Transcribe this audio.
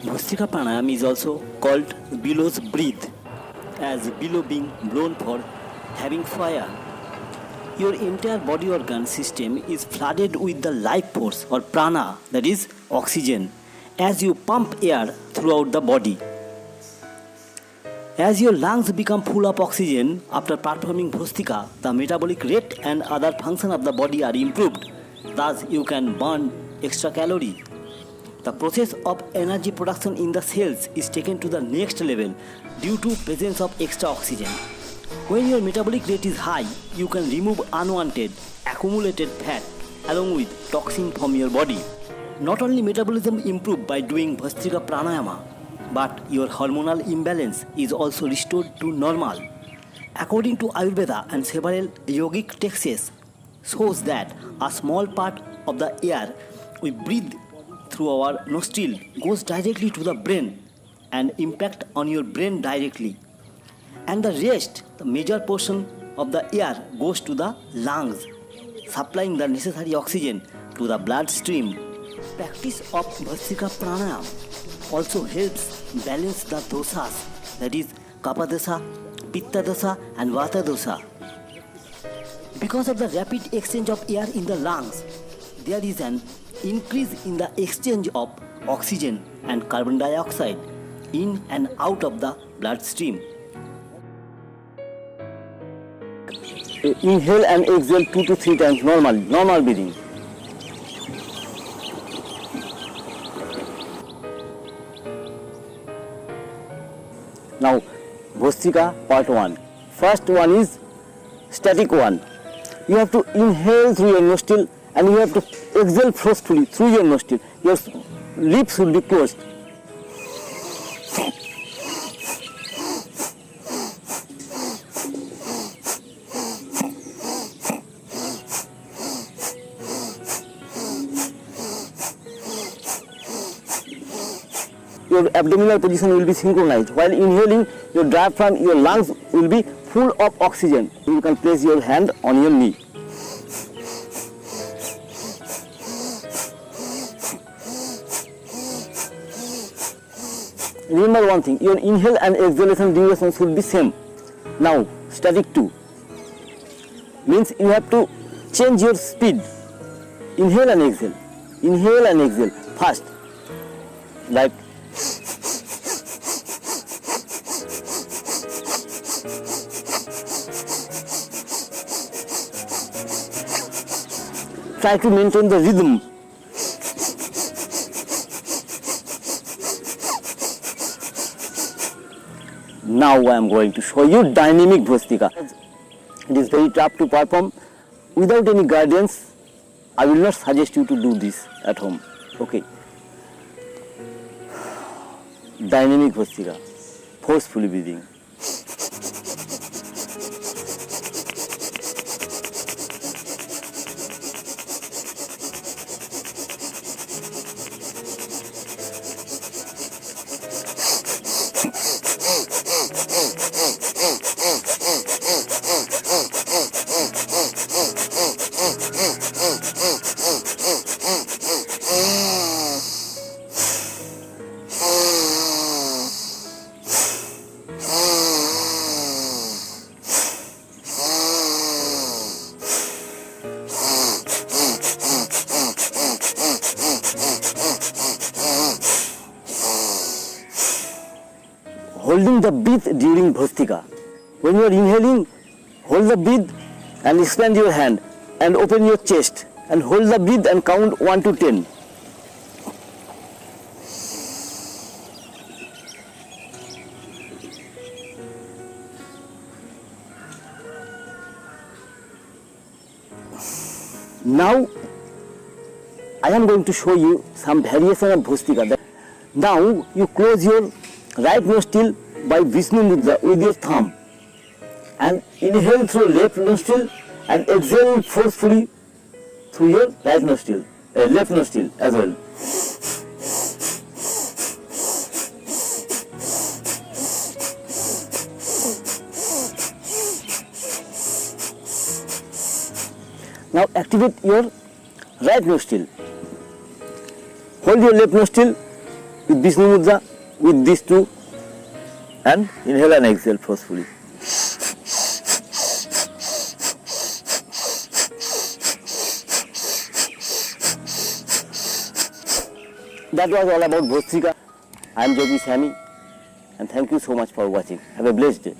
Bhastrika pranayama is also called bellows breathe, as bellow being blown for having fire. Your entire body organ system is flooded with the life force or prana, that is oxygen, as you pump air throughout the body. As your lungs become full of oxygen after performing Bhastrika, the metabolic rate and other functions of the body are improved. Thus, you can burn extra calorie. The process of energy production in the cells is taken to the next level due to presence of extra oxygen. When your metabolic rate is high, you can remove unwanted, accumulated fat along with toxin from your body. Not only metabolism improve by doing Bhastrika pranayama, but your hormonal imbalance is also restored to normal. According to Ayurveda and several yogic texts, shows that a small part of the air we breathe through our nostril goes directly to the brain and impact on your brain directly. And the rest, the major portion of the air goes to the lungs, supplying the necessary oxygen to the bloodstream. Practice of Bhastrika pranayama also helps balance the dosas, that is Kapha dosha, Pitta dosha and Vata dosha. Because of the rapid exchange of air in the lungs, there is an increase in the exchange of oxygen and carbon dioxide in and out of the bloodstream. Inhale and exhale 2 to 3 times normal breathing. Now, Bhastrika part 1. First one is static one. You have to inhale through your nostril and you have to exhale forcefully through your nostril. Your lips will be closed. Your abdominal position will be synchronized. While inhaling, your diaphragm, your lungs will be full of oxygen. You can place your hand on your knee. Remember one thing, your inhale and exhalation durations will be same. Now, static 2 means you have to change your speed. Inhale and exhale fast, like try to maintain the rhythm. Now I am going to show you dynamic Bhastrika. It is very tough to perform without any guidance. I will not suggest you to do this at home. Okay. Dynamic Bhastrika. Forcefully breathing. Holding the breath during Bhastrika. When you are inhaling, hold the breath and expand your hand and open your chest and hold the breath and count 1 to 10. Now, I am going to show you some variation of Bhastrika. Now, you close your right nostril by Vishnu Mudra with your thumb and inhale through left nostril and exhale forcefully through your right nostril, left nostril as well. Now activate your right nostril. Hold your left nostril, with Vishnu Mudra, with these two, and inhale and exhale forcefully. That was all about Bhostrika. I am Yogi Sami, and thank you so much for watching. Have a blessed day.